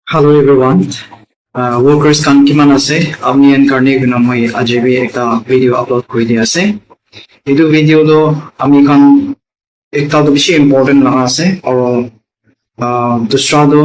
Hello everyone. Workers kan kiman ase apni an karne guna moi ajebi ekta video upload kori di ase. Itu video do ami kan ekta to bishi important laga ase aro dusra do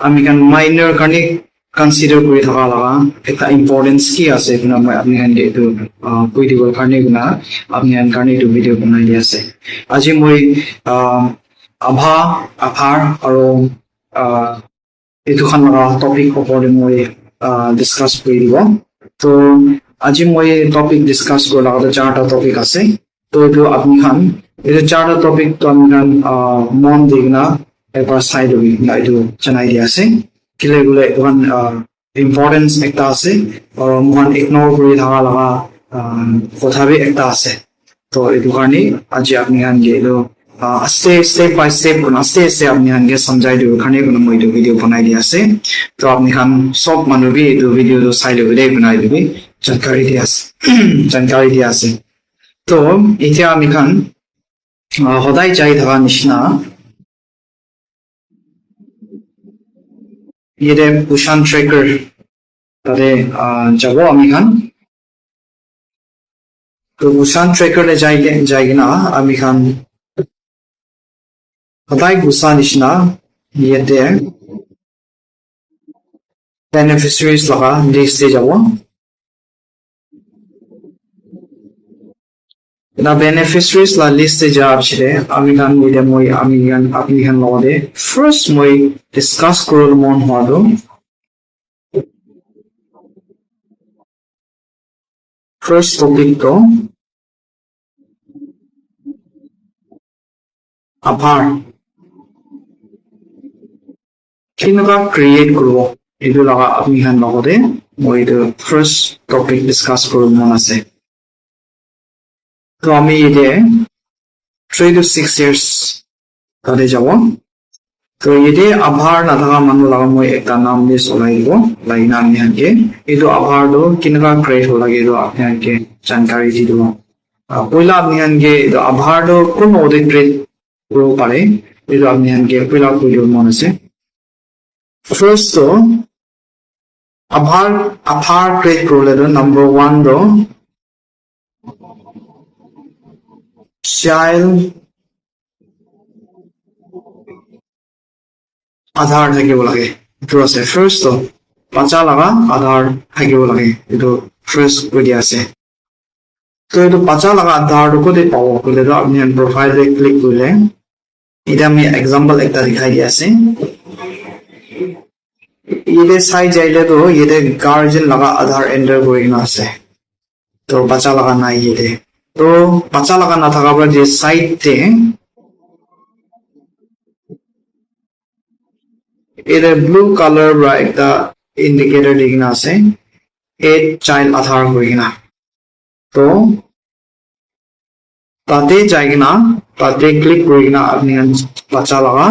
ami kan minor karne consider kori thaka laga ekta importance ki ase guna moi apni kan de itu video karne guna apni an karne itu video banai di ase. Aji moi abhar aro এইটো খান topic ওপৰত মই discuss কৰি দিব তো আজি মই topic discuss কৰা লগতে চাৰটা টপিক আছে তো এইটো আপুনি খান এই চাৰটা টপিক তো আমি খান মন দিগনা এবাৰ চাই লবি এইটো জনাই দিয়া আছে কিলে গলে ওয়ান ইম্পৰ্টেন্স একটা আছে আৰু মন ইগনোৰ কৰি থকা লগা কথাবি একটা আছে তো এইটো কাৰণে আজি আপুনি খান গেলো step by step guna se apni han ke samjhai du khane guna moi du video banai dia ase to apni han sob manu bi du video do sai lo bide banai du bi jankari dia ase to etia ami khan hodai chai thaka nishna yede Bushan tracker tare jabo ami khan to Bushan tracker le jai gina ami khan Hodai gusa nishna yete beneficiaries laga list e jabo na beneficiaries la list e jab chile ami kan mide moi ami kan apni kan lode first moi discuss korol mon hoado first topic to abhar কিনকা create করব এটো লাগা আপনি হান লগতে মই এটো first topic discuss করব মন আছে তো আমি এতে 3 to 6 years তাতে যাব তো এতে আভার না থাকা মানুহ লাগা মই একটা নাম লিস্ট ওলাই দিব লাইন নাম নিহানকে এটো আভার দো কিনকা ক্রিয়েট হল লাগে এটো আপনি হানকে জানকারি দি দিব পয়লা আপনি হানকে এটো আভার দো কোন ওদে ক্রিয়েট করব পারে এটো আপনি হানকে পয়লা কইল মন আছে First though, Abhar create role number 1 though child Aadhaar থাকিব লাগে এটো আছে first though বাচ্চা লাগা Aadhaar থাকিব লাগে এটো first কৰি আছে তো এটো বাচ্চা লাগা Aadhaar কোতে পাব কইলে তো আপনি প্রোফাইল এ ক্লিক করলে এটা আমি एग्जांपल একটা দেখাই দি আছে ये साइड जाइले तो ये गार्जियन लगा आधार एंटर करिना আছে तो बच्चा लगा ना ये तो बच्चा लगा ना থাকা পর যে সাইড তে এর ব্লু কালার রা একটা ইন্ডিকেটর দিগনা আছে এড চাইল্ড আধার করিনা তো তাতে যাইগনা তাতে ক্লিক করিনা আপনি बच्चा लगा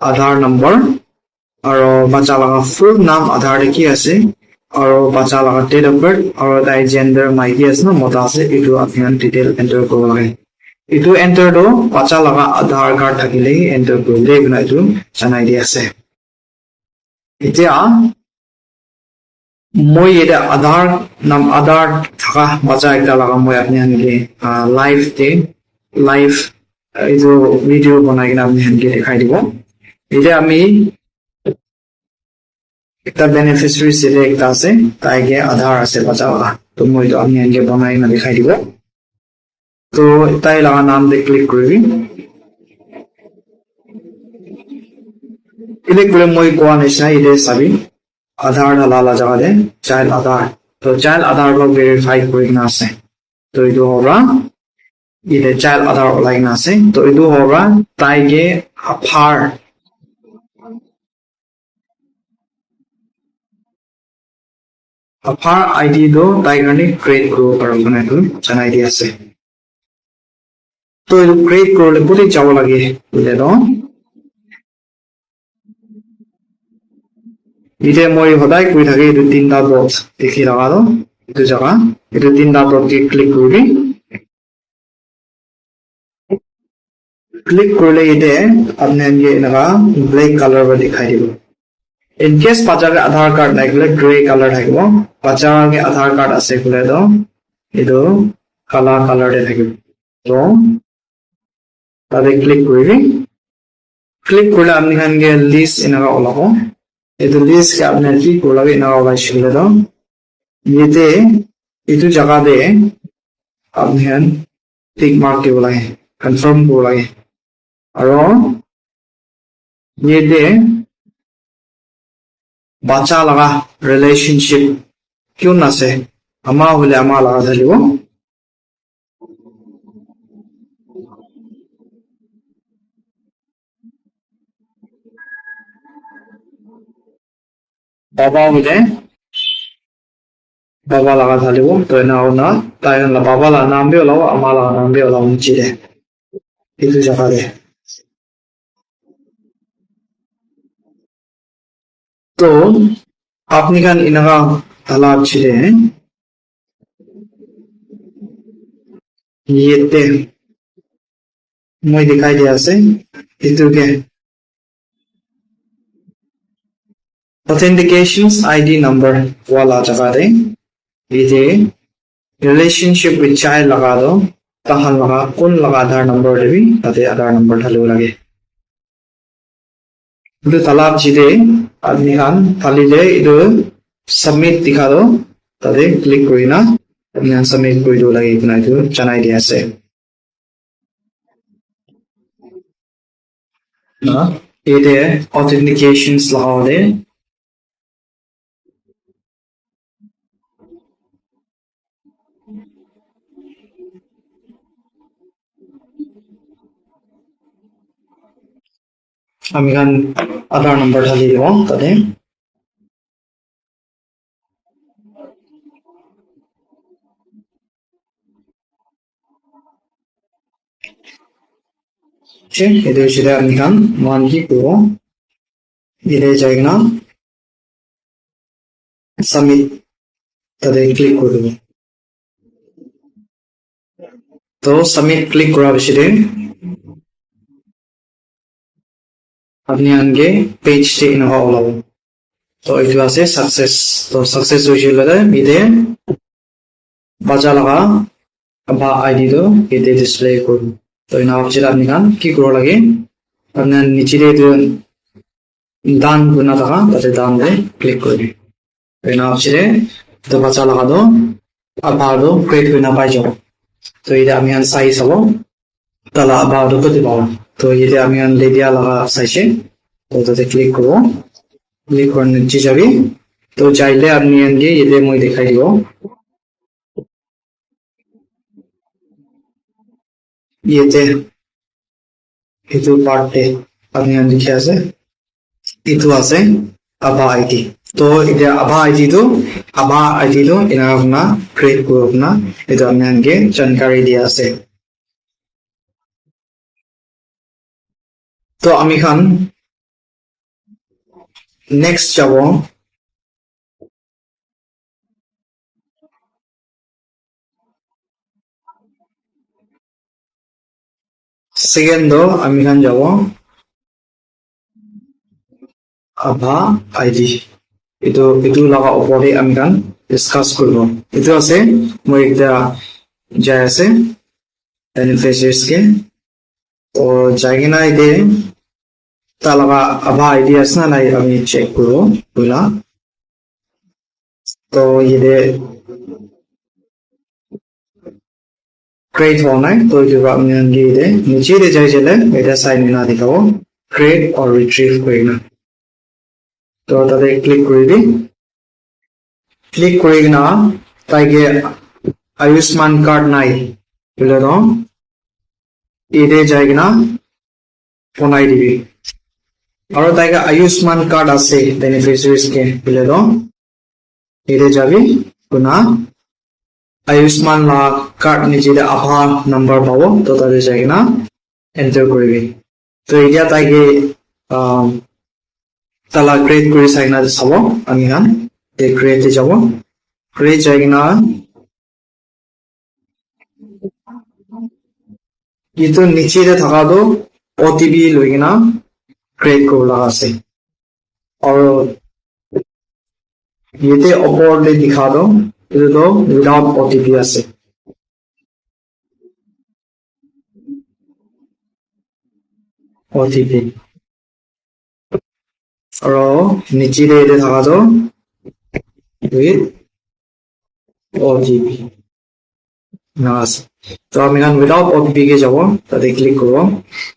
आधार नंबर और बच्चा लगा फुल नाम आधार की আছে और बच्चा लगा डेट ऑफ बर्थ और ताई जेंडर माइकी আছে না মতা আছে এটো আপনি ডিটেইল এন্টার করব লাগে এটো এন্টার দো बच्चा लगा आधार कार्ड থাকিলে এন্টার করলে না এটো জানাই দি আছে এতিয়া মই এটা আধার নাম আধার থাকা बच्चा একটা লাগা মই আপনি আনকে লাইভ এটো ভিডিও বনাই কিনা আপনি আনকে দেখাই দিব এটা আমি একটা বেনিফিশিয়ারি সেলে একটা আছে তাইকে আধার আছে বাচ্চা লাগা তো মই তো আমি আনকে বনাই না দেখাই দিব তো তাই লাগা নাম দে ক্লিক করবি ক্লিক করে মই কোয়া নিশা ইদে সাবি আধার লালা জায়গা দে চাইল্ড আধার তো চাইল্ড আধার লগ ভেরিফাই করে না আছে তো ইদো হরা ইদে চাইল্ড আধার লাইন আছে তো ইদো হরা তাইকে আফার আইডি দো তাইগানি ক্রিয়েট করব পারব না তো জানাই দি আছে তো এই ক্রিয়েট করলে বলি যাব লাগে বুঝলে তো ইতে মই হদাই কই থাকে এই তিনটা ডট দেখি লাগা তো এই জায়গা এই তিনটা ডট কে ক্লিক করবি ক্লিক করলে ইতে আপনি ये लगा ब्लैक कलर में दिखाई देगा In case bacha ke Aadhaar card naikile gray color thakibo. Bacha ke Aadhaar card ase kule to etu kala color te thakibo. So tade click koribi. Click korle apni khan ke list enaka olabo. Etu list ke apni click korlage enaka olaishile to yete etu jaga de apni khan tick mark ke bolage confirm bolage aro yete bacha laga relationship kyun ase ama hole ama laga dhalibo baba hole baba laga dhalibo to ena ona tayan la baba la naam bhi olawo ama la naam bhi olawo chide etu jaga de तो आपने कहा इनका तालाब छिड़े हैं ये ते मुझे दिखाई दिया से इतु के authentications ID number वाला जगह दे ये relationship with child लगा दो ताहल लगा कौन लगा आधार नंबर दे भी ताते आधार नंबर ढाले लगे इधर तालाब छिड़े आदमी खान थाली ले इधर सबमिट दिखा दो ताते क्लिक करी ना आदमी खान सबमिट करी दो लगे इतना इधर चनाई दिया से ना ये authentications लगा दे আমি খান আধার নাম্বার ঢালি দিব তাতে এদের সেটা আমি খান মান কি করব এদের জায়গা না সাবমিট তাতে ক্লিক করে দেব তো সাবমিট ক্লিক করা সেটা আপনি আনগে পেজ টেক না হওয়া তো এইটো আছে সাকসেস তো সাকসেস হয়েছিল ইদে বাজা লাগা বা আইডি তো এতে ডিসপ্লে করব তো এনা হচ্ছে আপনি খান কি করব লাগে আপনার নিচে দান গুনা থাকা তাতে দান দে ক্লিক করবে এনা হচ্ছে তো বাজা লাগা দো আবার দো ক্রিয়েট করে না পাই যাব তো এটা আমি আন সাইজ হবো তাহলে আবার দো করতে পারবো তো এটা আমি আন লেডিয়া লাগা সাইজে তো তাতে ক্লিক করব ক্লিক করে নিচে যাবি তো চাইলে আপনি আনগে এতে মই দেখাই দিব ইয়েতে itu parte আপনি লিখে আছে itu আছে আভা আইডি তো এটা আভা আইডি তো এনা আপনা ক্রিয়েট করব না এটা আমি আনগে জানকারি দিয়া আছে তো আমি খান নেক্সট যাব সেকেন্ড আমি খান যাব আভা আইডি itu laga opore আমি খান ডিসকাস করব itu আছে মই একটা যায় আছে বেনিফিশিয়ারিজ কে তো জায়গা না ide তালাবা আভা আইডি আছে না নাই আমি চেক করব বুঝলা তো ইদে ক্রিয়েট হওয়া নাই তো এটা আমি আনগে ইদে নিচে রে যাই চলে এটা সাইন না দেখাবো ক্রিয়েট অর রিট্রিভ করি না তো তাতে ক্লিক করে দিই ক্লিক করে না তাইকে আয়ুষ্মান কার্ড নাই বলে দাও ইদে জায়গা না ফোনাই দিবি আর তাইকে আয়ুষ্মান কার্ড আছে বেনিফিশিয়ারিজ কে বলে দাও ইদে যাবি কোনা আয়ুষ্মান কার্ড নিচে আভা নাম্বার পাবো তো তাদের জায়গা না এন্টার করবি তো এটা তাইকে তালা ক্রিয়েট করে চাই না চাব আমি খান ক্রিয়েটে যাব ক্রিয়েট জায়গা না ইটো নিচে থাকা তো ওটিপি লৈ কিনা ক্রিয়েট করব লাগা আছে আর येते ऊपर ले दिखा दो ये तो विदाउट ओटीपी আছে ओटीपी और नीचे दे दिखा दो with OTP নাস তো আমি গান উইদাউট ওটিপি কে যাব তাতে ক্লিক করব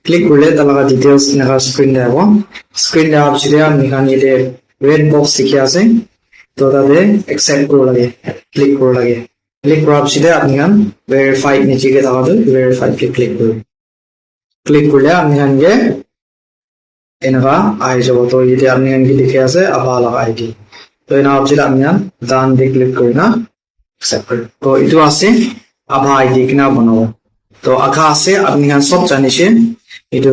ক্লিক করলে তার লাগা ডিটেইলস নাকা স্ক্রিন দেব স্ক্রিন দেওয়ার পরে আমি গান এতে রেড বক্স লিখে আছে তো তাতে অ্যাকসেপ্ট করব লাগে ক্লিক করব লাগে ক্লিক করার পরে আপনি গান ভেরিফাই নিচে কে দাও তো ভেরিফাই কে ক্লিক করব ক্লিক করলে আপনি গান কে এনকা আই যাব তো এতে আপনি গান কি লিখে আছে আবা লাগা আইডি তো এনা অপশন আপনি গান ডান দিয়ে ক্লিক করি না অ্যাকসেপ্ট তো এটা আছে আভা আইডি কিনা বানাবো তো আখা আছে আপনি গান সব জানিছে এটা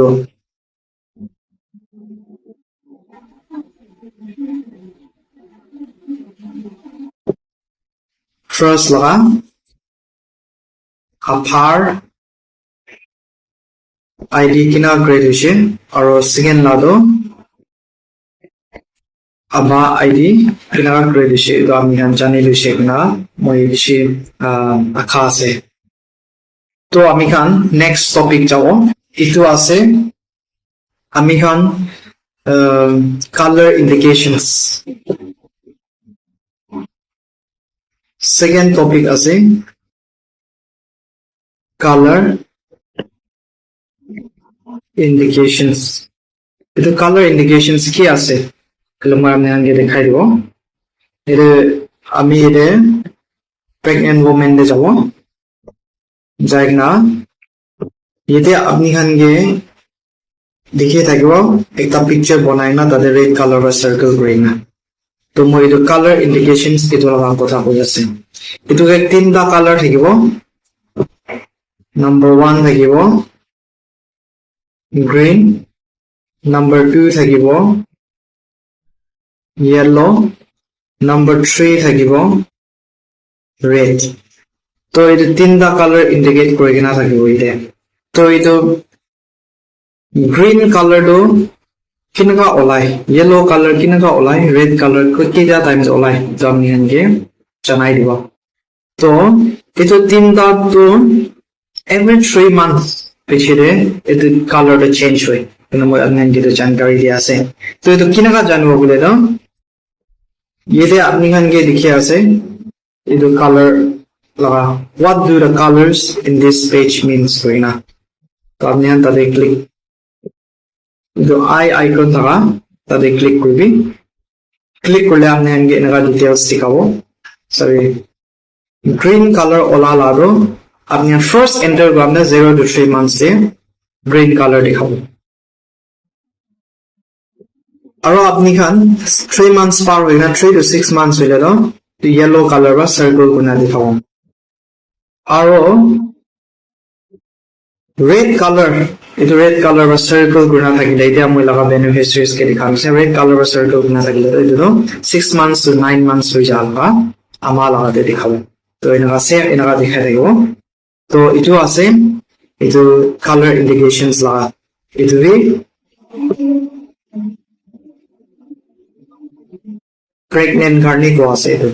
ফার্স্ট লাগা আভার আইডি কিনা ক্রিয়েট হইছে আর সেকেন্ড লাদো আভা আইডি কিনা ক্রিয়েট হইছে তো আমি গান জানি লইছে কিনা মই বেশি আখা আছে তো আমি খান নেক্সট টপিক যাব ইটো আছে আমি খান color indications second topic আছে color indications ইটো color indications কি আছে কলমার আমি আগে দেখাই দিব এর আমি এর প্রেগন্যান্ট ওম্যান দে যাব যাই না এতে আপনি খান গে দেখিয়ে থাকিব একটা পিকচার বনাই না তাদের রেড কালার বা সার্কেল করি না তো মই এটো কালার ইন্ডিকেশনস এটো লগা কথা কৈ আছে এটো তিনটা কালার থাকিব নাম্বার 1 থাকিব গ্ৰীন নাম্বাৰ 2 থাকিব yellow নাম্বাৰ 3 থাকিব red তো এটো তিনটা কালাৰ ইন্ডিকেট কৰি কিনা থাকিব ইতে তো এটো green color do kinaka olai yellow color kinaka olai red color ko kida times olai jamni hange janai dibo to eto tinta to every 3 months pichire eto color to change hoy kono moi annan je jankari dia ase to eto kinaka janbo bole to yete apni hange likhe ase eto color laga what do the colors in this page means koina to apni han tate click जो आई icon था ताते click करबी click करले आपने हमके इनका details दिखाबो sorry green colour ओला लादो आपने फर्स्ट एंटर करना 0 to 3 months से ग्रीन कलर दिखाबो और आपनी Khan 3 months par होइना 3 to 6 months होइले तो येलो कलर बा सर्कल कोना दिखाबो और red color itu red color বা circle গুণা থাকিলে এতিয়া মই লাগা বেনিফিচিয়ারিজ কে দেখামছে red color বা circle গুণা থাকিলে তো এটো 6 months to 9 months হৈ যালবা আমাৰ লাগাতে দেখাবো তো এনেকা আছে এনেকা দেখাই থাকিব তো এটো আছে এটো color indications লাগা এটো B pregnant karne ko ase eto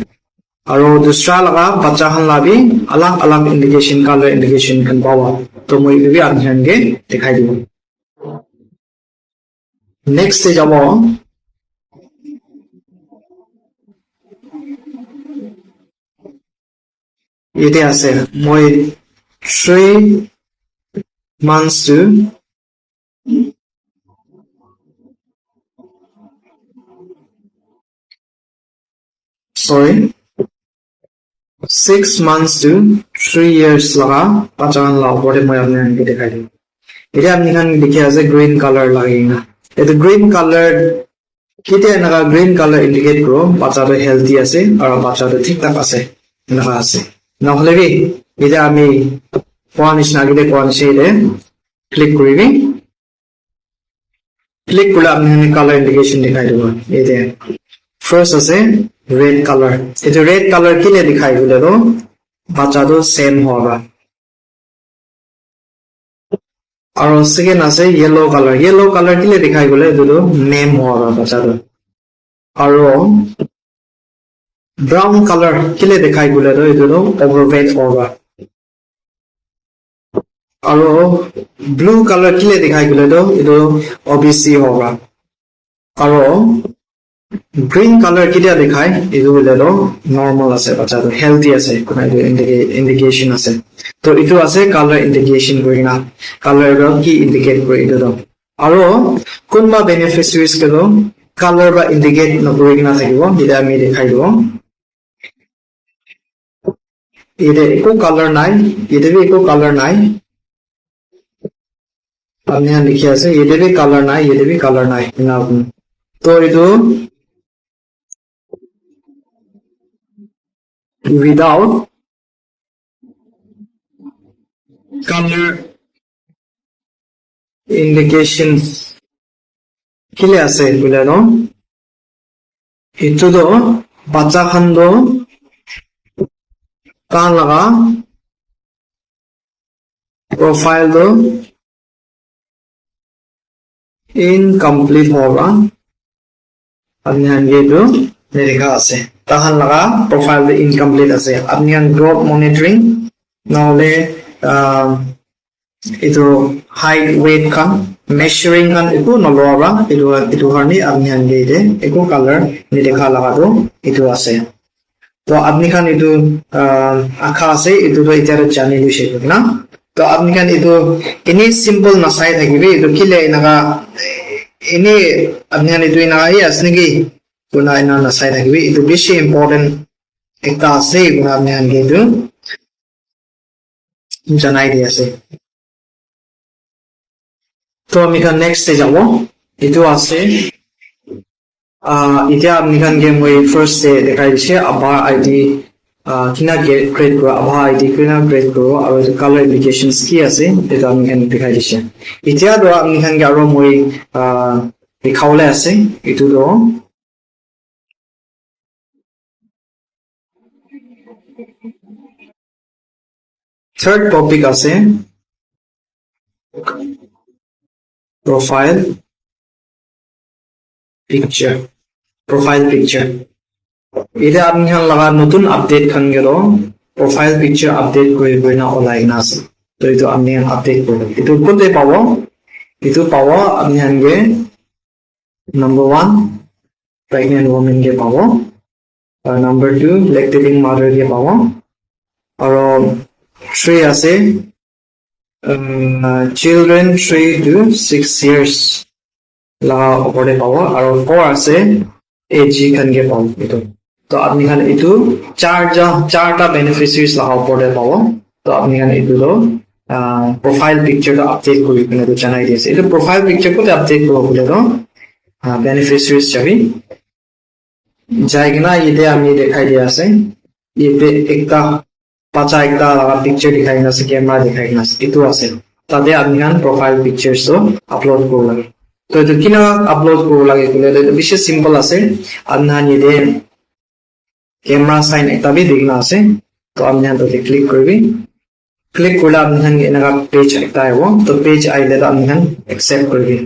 aro dusra laga bacha han la bi alag alag indication color indication kan pawa to moi bi apni ge dekhai dibo next e jabo ete ase moi 3 months to sorry 6 months to 3 years laga pachan la bode moi apni ge dekhai dibo এটা আপনি খান দেখে আছে green colour লাগে না এটা green colour কিতে Naga green colour indicate করো বাচ্চাটা হেলদি আছে আর বাচ্চাটা ঠিকঠাক আছে নাগা আছে নহলে কি এটা আমি পনিশ নাগিলে পনিশে ক্লিক করিবি ক্লিক করলে আপনি কালার ইন্ডিকেশন দেখাই দেব এতে ফার্স্ট আছে রেড কালার এটা রেড কালার কিলে দেখাই বলে তো বাচ্চাটা সেম হবে और सेकेंड আছে येलो कलर কিলে দেখাই গলে দুটো নেম হওয়া বাচ্চাটা আর Brown color kile dekhai gule to itu to overweight hoga. Aro blue color kile dekhai gule to itu obesity hoga. Aro green color kile dekhai itu gule to normal ase bacha to healthy ase kuna indication ase. To itu ase color indication korina. Color ro ki indicate kori itu to. Aro kunba beneficiaries ke to color ba indicate no korina thakibo ida ami dekhai dibo. Ide eko color nai, ide bi eko color nai. Apni han likhi ase ide bi color nai, ide bi color nai. Ina to itu without color indication kile ase bole no. Itu do bacha khan do kan laga profile do incomplete hoga apni han ye do likha ase tahan laga profile do incomplete ase apni han growth monitoring nole itu height weight kan measuring kan itu nolora itu harni apni han ye de eko color ni dekha laga do itu ase. तो आपनी खान इतो आखा से इतो तो इतार जाने लुशे ना तो आपनी खान इतो इनी सिंपल नसाई থাকিবে इतो किले इनागा इनी आपनी खान इतो इनागा ही असने की कुना इना नसाई থাকিবে इतो बेसी इम्पोर्टेंट एकटा আছে कुना आपनी खान के इतो জানাই দি আছে তো আমি খান নেক্সট এ যাব ইতো আছে এতিয়া আপনি খান গে মই ফার্স্ট ডে দেখাই দিছে আভা আইডি কিনা ক্রিয়েট করা আভা আইডি কিনা ক্রিয়েট করো আর কালার ইন্ডিকেশনস কি আছে এটা আমি খান দেখাই দিছে এতিয়া তো আপনি খান গে আর মই দেখাওলে আছে এটু তো থার্ড টপিক আছে profile picture profile picture ida apni han laga notun update khan gelo profile picture update koi boina online na ase to itu apni han update kori itu kote pawo itu pawo apni han ge number 1 pregnant woman ge pawo number 2 lactating mother ge pawo aro 3 ase children 3 to 6 years laga opore pawo aro 4 ase age khan ge pawo itu to apni khan itu charta beneficiaries laga opore pawo to apni khan itu lo profile picture to update kori kene to janai diase itu profile picture ko update koro bole to beneficiaries jabi jaigna ide ami dekhai dia ase ite ekta pacha ekta laga picture dikhai na ase camera dikhai na ase itu ase tade apni khan profile pictures to upload koro lage तो itu kina upload koro lage kule itu bishi simple ase apna ni de camera sign ekta bi dikhna ase to apni han to click koribi click korla apni han enaga page ekta aibo to page aile to apni han accept koribi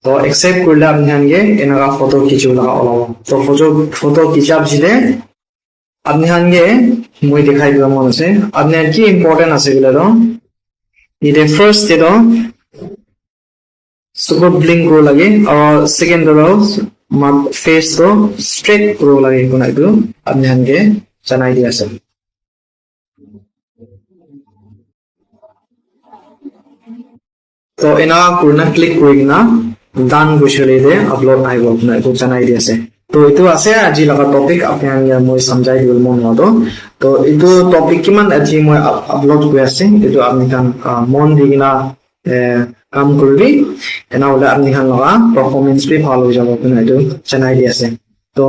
to accept korla apni han ge enaga photo kichu laga olabo to photo kichap jile apni han ge moi dekhai diba mon ase apni han ki important ase kule to ide first te to super blink koro lage और second ro face to straight koro lage kuna itu apni han ge janai dia ase to ena kurna click korina done goishole de upload aibo kuna itu janai dia ase to itu ase aji laga topic apni han ge moi samjai dibol mon hodo to itu topic kiman aji moi upload koi ase itu apni kan mon digina কাম করবি এনা হলে আপনি খান লগা performance B ভালো হয়ে যাব কিনা এটা জানাই দি আছে তো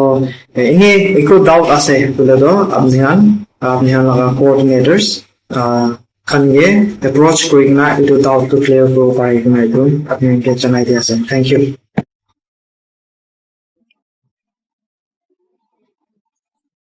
এনে একটু ডাউট আছে বলে তো আপনি খান লগা কোঅর্ডিনেটরস খান গে অ্যাপ্রোচ করি কিনা এটা ডাউট তো ক্লিয়ার করতে পারি কিনা এটা আপনি কে জানাই দি আছে থ্যাংক ইউ